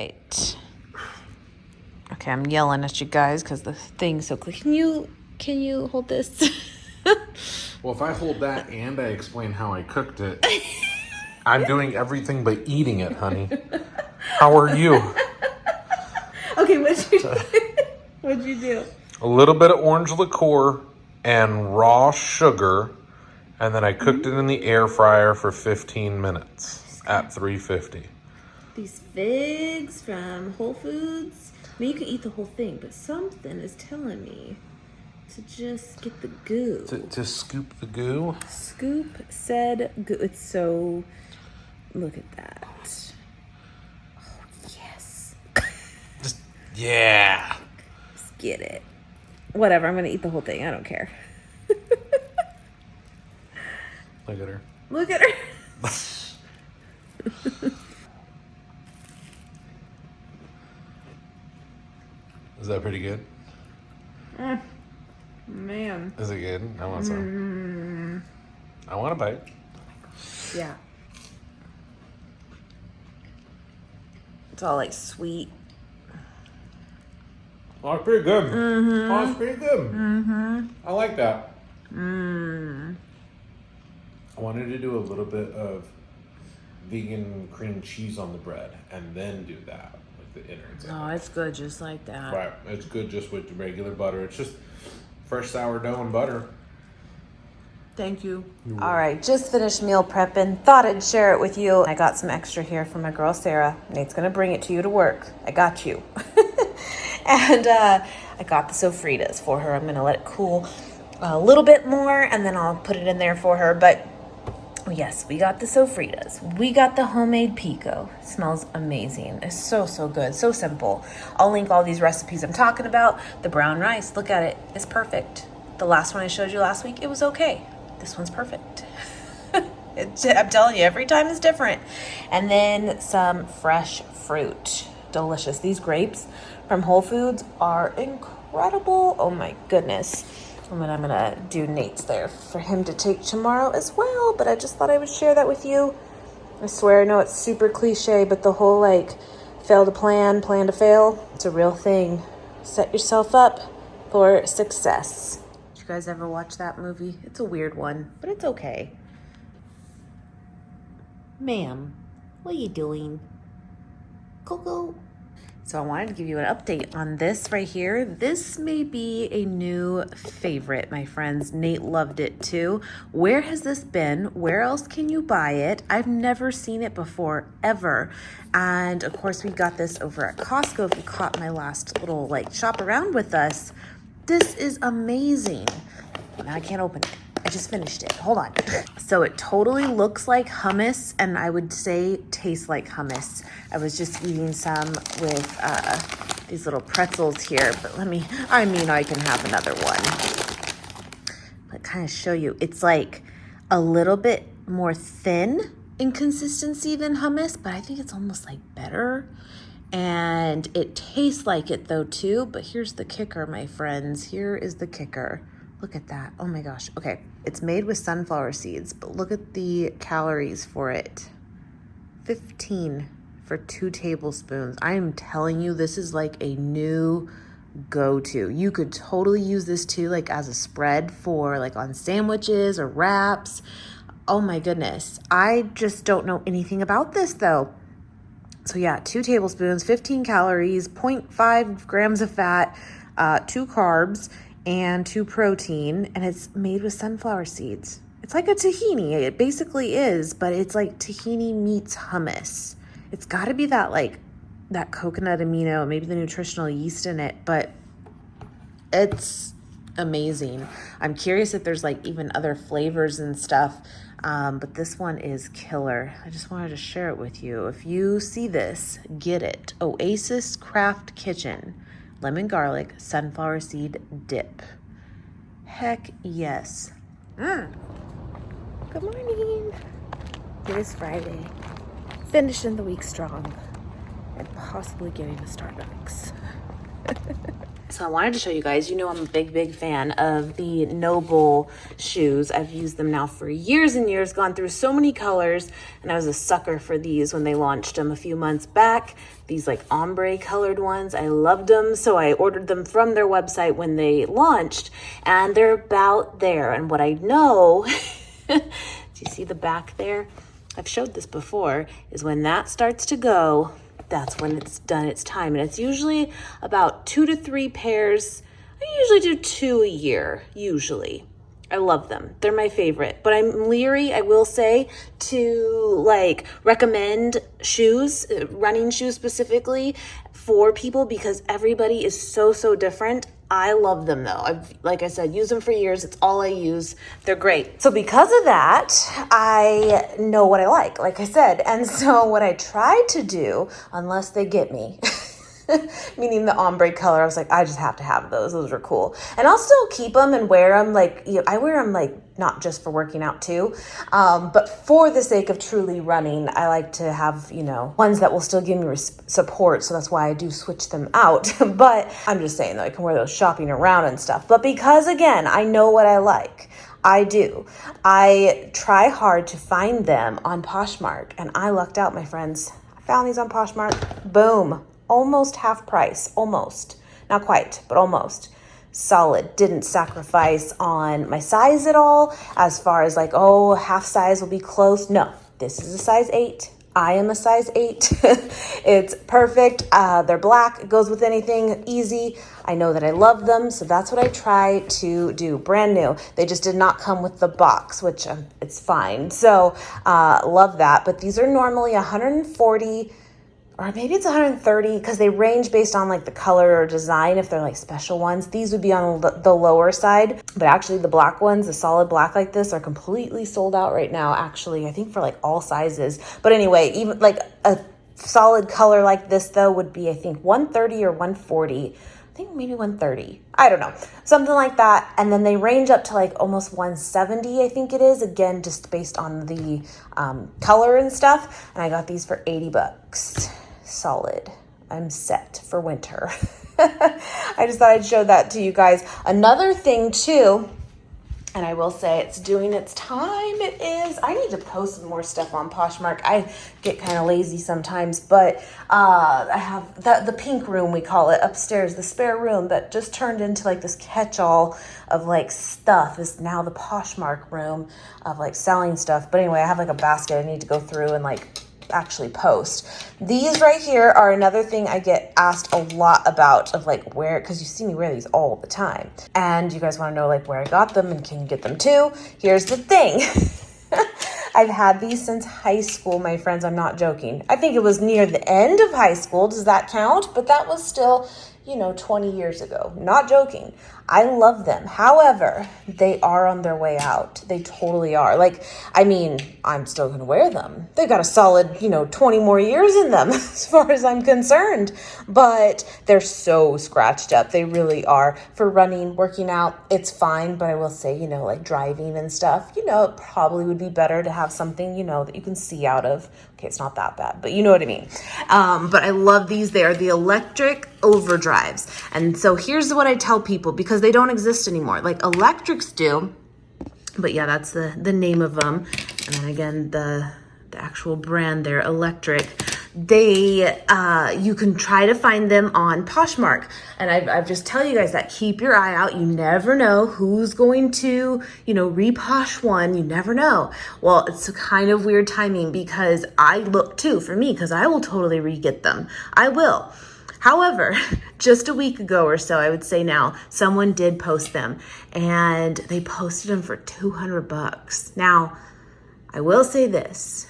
right. Okay, I'm yelling at you guys because the thing's so clear. Can you hold this? Well, if I hold that and I explain how I cooked it, I'm doing everything but eating it, honey. How are you? Okay, what'd you do? A little bit of orange liqueur and raw sugar, and then I cooked it in the air fryer for 15 minutes at 350. These figs from Whole Foods. I mean, you can eat the whole thing, but something is telling me to just get the goo. To scoop the goo? Scoop said goo. It's so... Look at that. Oh, yes. Yeah. Just get it. Whatever, I'm going to eat the whole thing. I don't care. Look at her. Look at her. Is that pretty good? Man. Is it good? I want some. I want a bite. Yeah. It's all like sweet. Oh, it's pretty good. Oh, it's pretty good. I like that. I wanted to do a little bit of vegan cream cheese on the bread and then do that with the innards. Oh, it's good just like that. Right. It's good just with regular butter. It's just fresh sourdough and butter. Thank you. All right, just finished meal prepping. Thought I'd share it with you. I got some extra here from my girl Sarah. Nate's gonna bring it to you to work. I got you. And I got the sofritas for her. I'm gonna let it cool a little bit more and then I'll put it in there for her. But yes, we got the sofritas. We got the homemade pico. It smells amazing. It's so, so good. So simple. I'll link all these recipes I'm talking about. The brown rice, look at it. It's perfect. The last one I showed you last week, it was okay. This one's perfect. I'm telling you, every time is different. And then some fresh fruit. Delicious. These grapes from Whole Foods are incredible. Oh my goodness. And then I'm gonna do Nate's there for him to take tomorrow as well. But I just thought I would share that with you. I swear, I know it's super cliche, but the whole like fail to plan, plan to fail, it's a real thing. Set yourself up for success. Did you guys ever watch that movie? It's a weird one, but it's okay. Ma'am, what are you doing? Coco. So I wanted to give you an update on this right here. This may be a new favorite, my friends. Nate loved it too. Where has this been? Where else can you buy it? I've never seen it before, ever. And of course, we got this over at Costco. If you caught my last little like shop around with us, this is amazing. Now I can't open it. I just finished it. Hold on. So it totally looks like hummus, and I would say tastes like hummus. I was just eating some with these little pretzels here, but I can have another one. But kind of show you, it's like a little bit more thin in consistency than hummus, but I think it's almost like better. And it tastes like it though too, but here's the kicker, my friends. Here is the kicker. Look at that. Oh my gosh. Okay. It's made with sunflower seeds, but look at the calories for it. 15 for 2 tablespoons. I am telling you, this is like a new go-to. You could totally use this too, like as a spread for like on sandwiches or wraps. Oh my goodness. I just don't know anything about this though. So yeah, 2 tablespoons, 15 calories, 0.5 grams of fat, 2 carbs, and 2 protein, and it's made with sunflower seeds. It's like a tahini. It basically is, but it's like tahini meets hummus. It's got to be that like that coconut amino, maybe the nutritional yeast in it, but it's amazing. I'm curious if there's like even other flavors and stuff, but this one is killer. I just wanted to share it with you. If you see this, get it. Oasis Craft Kitchen. Lemon garlic sunflower seed dip. Heck yes. Good morning. It is Friday. Finishing the week strong and possibly getting to Starbucks. So I wanted to show you guys, you know, I'm a big fan of the Noble shoes. I've used them now for years and years, gone through so many colors, and I was a sucker for these when they launched them a few months back. These like ombre colored ones, I loved them. So I ordered them from their website when they launched, and they're about there. And what I know, do you see the back there? I've showed this before, is when that starts to go, that's when it's done its time. And it's usually about 2 to 3 pairs. I usually do 2 a year, usually. I love them. They're my favorite. But I'm leery, I will say, to like recommend shoes, running shoes specifically for people because everybody is so different. I love them though. I've, like I said, used them for years. It's all I use. They're great. So because of that, I know what I like I said. And so what I try to do, unless they get me, meaning the ombre color, I was like, I just have to have those. Those are cool. And I'll still keep them and wear them. Like, you know, I wear them like not just for working out too, but for the sake of truly running, I like to have, you know, ones that will still give me support. So that's why I do switch them out. But I'm just saying though, I can wear those shopping around and stuff. But because again, I know what I like. I do. I try hard to find them on Poshmark, and I lucked out, my friends. I found these on Poshmark. Boom. Almost half price. Almost. Not quite, but almost. Solid. Didn't sacrifice on my size at all, as far as like, oh, half size will be close. No, this is a size 8. I am a size 8. It's perfect. They're black. It goes with anything. Easy. I know that I love them, so that's what I try to do. Brand new. They just did not come with the box, which it's fine. So love that. But these are normally 140, or maybe it's 130, because they range based on like the color or design. If they're like special ones, these would be on the lower side. But actually the black ones, the solid black like this, are completely sold out right now. Actually, I think for like all sizes. But anyway, even like a solid color like this though would be, I think 130 or 140. I think maybe 130. I don't know. Something like that. And then they range up to like almost 170, I think it is. Again, just based on the color and stuff. And I got these for 80 bucks. Solid. I'm set for winter. I just thought I'd show that to you guys. Another thing too, and I will say it's doing its time. It is. I need to post some more stuff on Poshmark. I get kind of lazy sometimes, but I have the pink room, we call it, upstairs, the spare room that just turned into like this catch-all of like stuff is now the Poshmark room of like selling stuff. But anyway, I have like a basket I need to go through and like actually post. These right here are another thing I get asked a lot about, of like where, because you see me wear these all the time, and you guys want to know like where I got them and can you get them too. Here's the thing. I've had these since high school, my friends. I'm not joking. I think it was near the end of high school. Does that count? But that was still, you know, 20 years ago. Not joking. I love them. However, they are on their way out. They totally are. Like, I mean, I'm still going to wear them. They've got a solid, 20 more years in them as far as I'm concerned. But they're so scratched up. They really are. For running, working out, it's fine. But I will say, like driving and stuff, it probably would be better to have something, that you can see out of. Okay, it's not that bad, but you know what I mean. But I love these. They are the electric overdrives. And so here's what I tell people, because they don't exist anymore. Like electrics do, but yeah, that's the name of them. And then again, the actual brand there, Electric. They, you can try to find them on Poshmark. And I've just tell you guys that keep your eye out. You never know who's going to, reposh one. You never know. Well, it's a kind of weird timing because I look too, for me, because I will totally re-get them. I will. However, just a week ago or so, I would say now, someone did post them and they posted them for $200. Now, I will say this.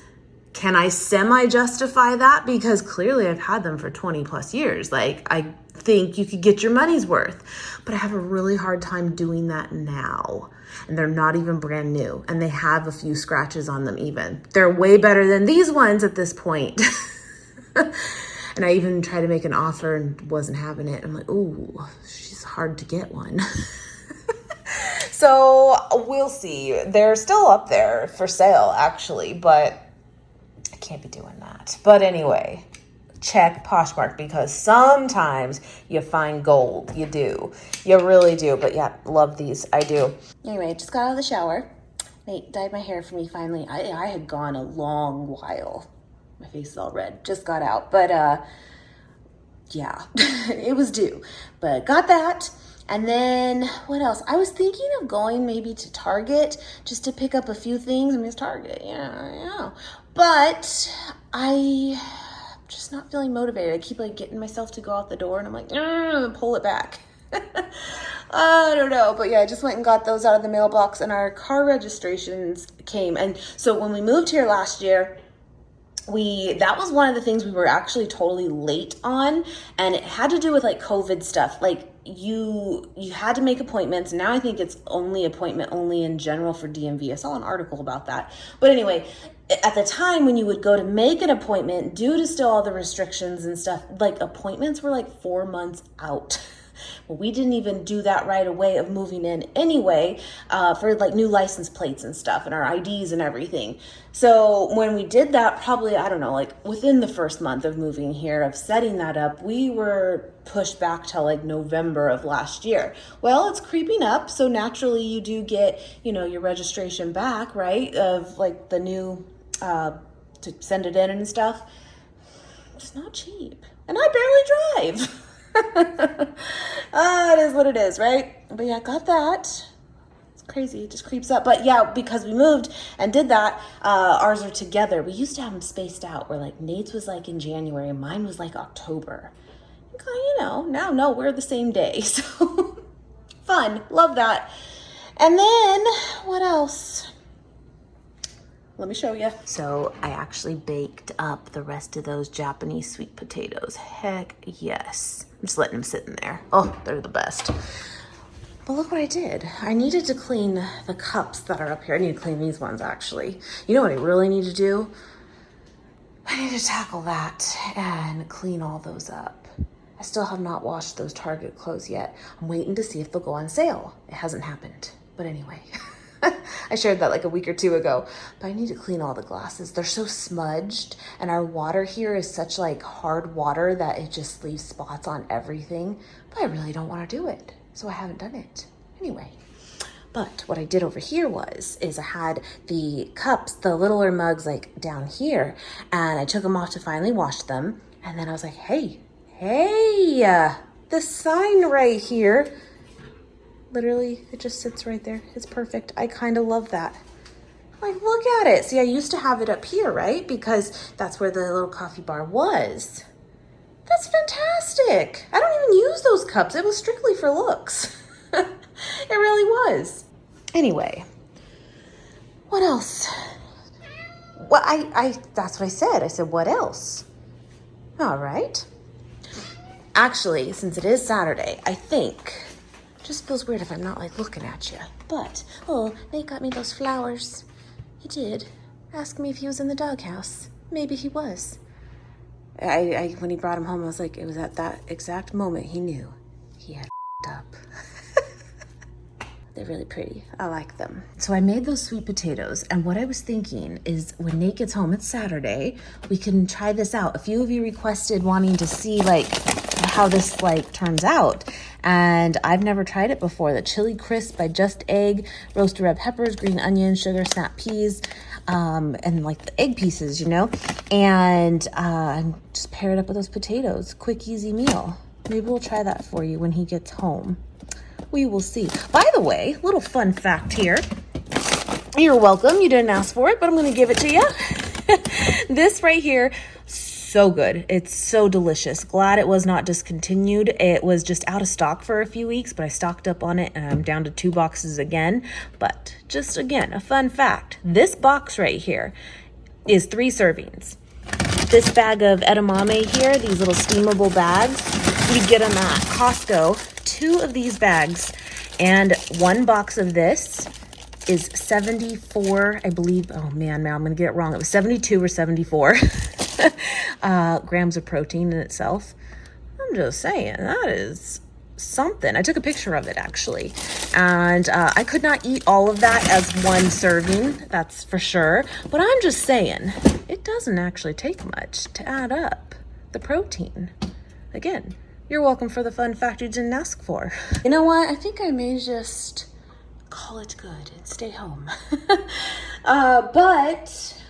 Can I semi-justify that? Because clearly I've had them for 20 plus years. Like, I think you could get your money's worth. But I have a really hard time doing that now. And they're not even brand new. And they have a few scratches on them even. They're way better than these ones at this point. And I even tried to make an offer and wasn't having it. I'm like, ooh, she's hard to get one. So we'll see. They're still up there for sale, actually, but I can't be doing that. But anyway, check Poshmark, because sometimes you find gold. You do. You really do. But yeah, love these. I do. Anyway, just got out of the shower. Nate dyed my hair for me finally. I had gone a long while. My face is all red. Just got out. But yeah, it was due. But got that. And then what else? I was thinking of going maybe to Target just to pick up a few things. I mean, it's Target, yeah. But I'm just not feeling motivated. I keep like getting myself to go out the door and I'm like, pull it back. I don't know. But yeah, I just went and got those out of the mailbox and our car registrations came. And so when we moved here last year, that was one of the things we were actually totally late on, and it had to do with like COVID stuff. Like you had to make appointments. Now I think it's appointment only in general for DMV. I saw an article about that. But anyway, at the time when you would go to make an appointment, due to still all the restrictions and stuff, like appointments were like 4 months out. Well, we didn't even do that right away of moving in anyway, for like new license plates and stuff and our IDs and everything. So when we did that, probably, I don't know, like within the first month of moving here, of setting that up, we were pushed back till like November of last year. Well, it's creeping up. So naturally you do get, your registration back, right? Of like the new, to send it in and stuff. It's not cheap. And I barely drive. It is what it is, right? But yeah, I got that. It's crazy. It just creeps up. But yeah, because we moved and did that, ours are together. We used to have them spaced out where like Nate's was like in January and mine was like October. Now no, we're the same day. So fun. Love that. And then what else? Let me show you. So I actually baked up the rest of those Japanese sweet potatoes. Heck yes. I'm just letting them sit in there. Oh, they're the best. But look what I did. I needed to clean the cups that are up here. I need to clean these ones actually. You know what I really need to do? I need to tackle that and clean all those up. I still have not washed those Target clothes yet. I'm waiting to see if they'll go on sale. It hasn't happened. But anyway. I shared that like a week or two ago, but I need to clean all the glasses. They're so smudged, and our water here is such like hard water that it just leaves spots on everything, but I really don't want to do it, so I haven't done it. Anyway, but what I did over here is I had the cups, the littler mugs like down here, and I took them off to finally wash them, and then I was like, hey, the sign right here, literally, it just sits right there. It's perfect. I kind of love that. Like, look at it. See, I used to have it up here, right? Because that's where the little coffee bar was. That's fantastic. I don't even use those cups. It was strictly for looks. It really was. Anyway, what else? Well, that's what I said. I said, what else? All right. Actually, since it is Saturday, I think... just feels weird if I'm not like looking at you. But, Nate got me those flowers. He did. Ask me if he was in the doghouse. Maybe he was. When he brought him home, I was like, it was at that exact moment he knew he had up. They're really pretty. I like them. So I made those sweet potatoes, and what I was thinking is when Nate gets home, it's Saturday, we can try this out. A few of you requested wanting to see like how this like turns out, and I've never tried it before. The chili crisp by Just Egg, roasted red peppers, green onions, sugar, snap peas, and like the egg pieces, and just pair it up with those potatoes. Quick, easy meal. Maybe we'll try that for you when he gets home. We will see. By the way, little fun fact here. You're welcome. You didn't ask for it, but I'm going to give it to you. This right here, so good. It's so delicious. Glad it was not discontinued. It was just out of stock for a few weeks, but I stocked up on it and I'm down to 2 boxes again. But just again, a fun fact. This box right here is 3 servings. This bag of edamame here, these little steamable bags, you get them at Costco. 2 of these bags and 1 box of this is 74, I believe. Oh man, now I'm going to get it wrong. It was 72 or 74 grams of protein in itself. I'm just saying, that is something. I took a picture of it actually, and I could not eat all of that as 1 serving, that's for sure. But I'm just saying, it doesn't actually take much to add up. the protein. Again, you're welcome for the fun fact you didn't ask for. You know what? I think I may just call it good and stay home. But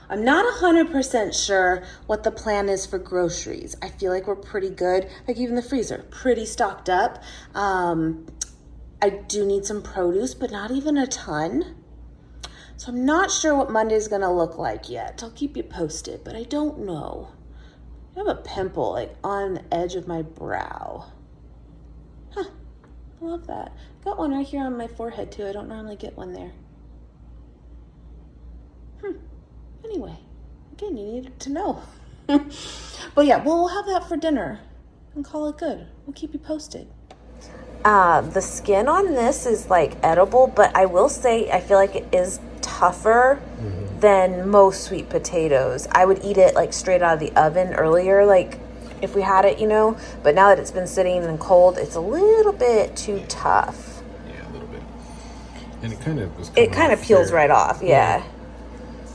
I'm not 100% sure what the plan is for groceries. I feel like we're pretty good. Like even the freezer, pretty stocked up. I do need some produce, but not even a ton. So I'm not sure what Monday's gonna look like yet. I'll keep you posted, but I don't know. I have a pimple like on the edge of my brow. Huh, I love that. Got one right here on my forehead too. I don't normally get one there. Anyway, again, you needed to know. But yeah, we'll have that for dinner and call it good. We'll keep you posted. The skin on this is like edible, but I will say I feel like it is tougher than most sweet potatoes. I would eat it like straight out of the oven earlier, like if we had it, you know, but now that it's been sitting and cold, it's a little bit too tough. Yeah, a little bit. And it kind of peels right off, yeah.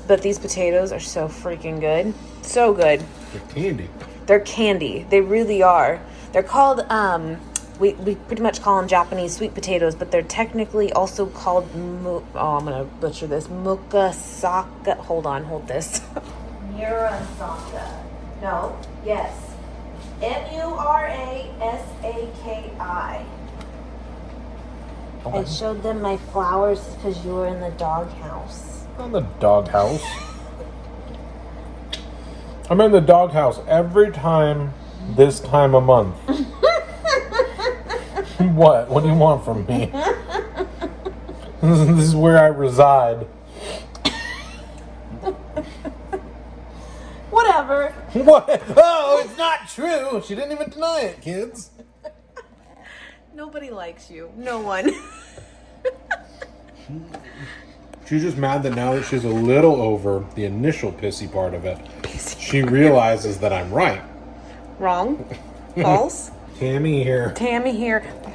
But these potatoes are so freaking good. So good. They're candy. They're candy. They really are. They're called, we pretty much call them Japanese sweet potatoes, but they're technically also called, I'm going to butcher this, murasaki. Hold this. Murasaki. No, yes. Murasaki. Okay. I showed them my flowers because you were in the doghouse. On the doghouse. I'm in the doghouse every time this time of month. What? What do you want from me? This is where I reside. Whatever. What? Oh, it's not true. She didn't even deny it, kids. Nobody likes you. No one. She's just mad that now that she's a little over the initial pissy part of it, she realizes that I'm right. Wrong. False. Tammy here.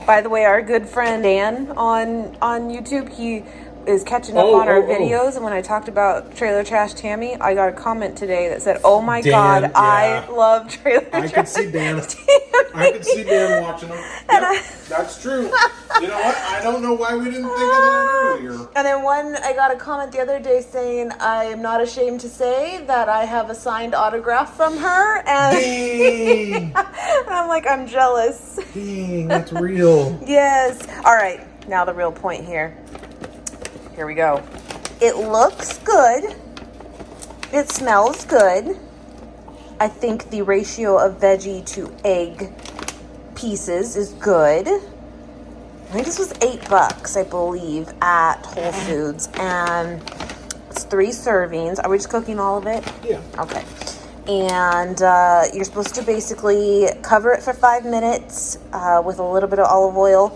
By the way, our good friend Dan on YouTube, he is catching up on our videos. And when I talked about Trailer Trash Tammy, I got a comment today that said, "Oh my God, yeah. I love Trailer Trash." I could see Dan. I could see Dan watching them. Yep, that's true. You know what? I don't know why we didn't think of that earlier. And then I got a comment the other day saying, "I am not ashamed to say that I have a signed autograph from her." And dang. And I'm like, I'm jealous. Dang, that's real. Yes. All right. Now the real point here. Here we go. It looks good. It smells good. I think the ratio of veggie to egg pieces is good. I think this was $8, I believe, at Whole Foods. And it's 3 servings. Are we just cooking all of it? Yeah. Okay. And you're supposed to basically cover it for 5 minutes with a little bit of olive oil.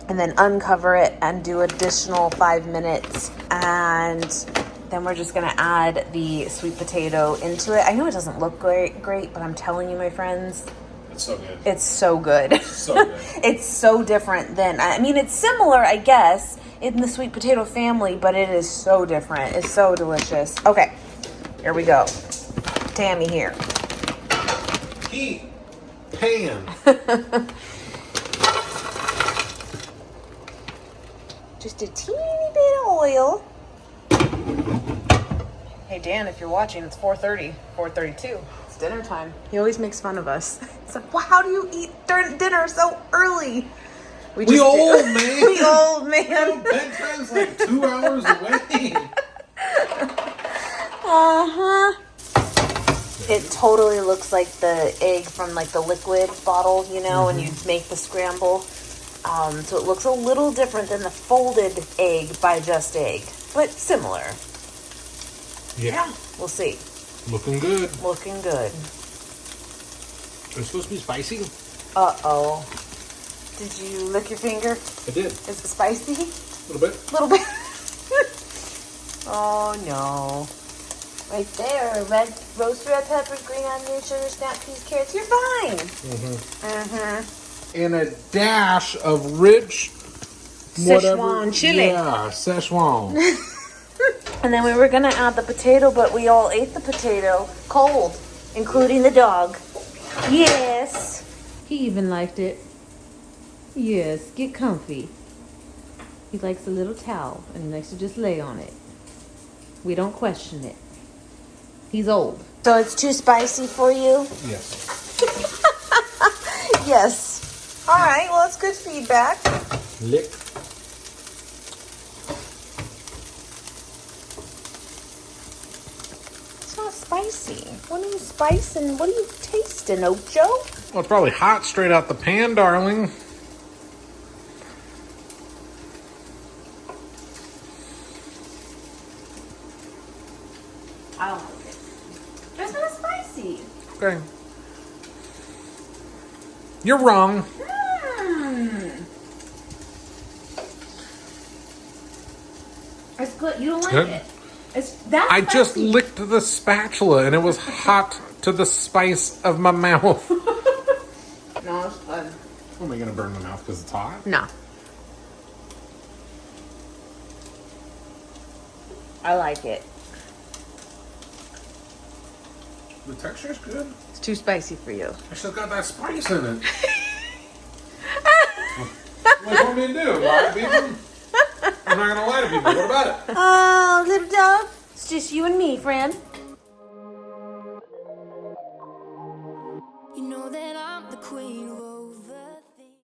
And then uncover it and do additional 5 minutes. And then we're just going to add the sweet potato into it. I know it doesn't look great, but I'm telling you, my friends, it's so good. It's so good. So good. It's so different than, I mean, it's similar, I guess, in the sweet potato family, but it is so different. It's so delicious. Okay, here we go. Tammy here. Heat. Pan. Just a teeny bit of oil. Hey, Dan, if you're watching, it's 4:30, 4:32. It's dinner time. He always makes fun of us. He's like, well, how do you eat dinner so early? We old, man. We old, man. Bedtime's like 2 hours away. Uh-huh. It totally looks like the egg from like the liquid bottle, you know, when you make the scramble. So it looks a little different than the folded egg by Just Egg, but similar. Yeah. We'll see. Looking good. Looking good. Is it supposed to be spicy? Uh-oh. Did you lick your finger? I did. Is it spicy? A little bit. Little bit. Oh, no. Right there. Roast red peppers, green onions, sugar, snap peas, carrots. You're fine. And a dash of rich Szechuan chili. Yeah, Szechuan. And then we were going to add the potato, but we all ate the potato cold. including the dog. Yes. He even liked it. Yes, get comfy. He likes a little towel and he likes to just lay on it. We don't question it. He's old. So it's too spicy for you? Yes. Yes. All right, well, it's good feedback. Lick. It's not spicy. What are you spicing? What are you tasting, Ocho? Well, it's probably hot straight out the pan, darling. I don't like it. It's not spicy. Okay. You're wrong. It's good. You don't like Good. it. That's I just spicy. licked the spatula and it was hot to the spice of my mouth. No, it's good. Am I gonna burn my mouth because it's hot? No. I like it. The texture's good. It's too spicy for you. I still got that spice in it. What do you want me to do? Lie to people? I'm not gonna lie to people. What about it? Oh, little dog. It's just you and me, friend. You know that I'm the queen of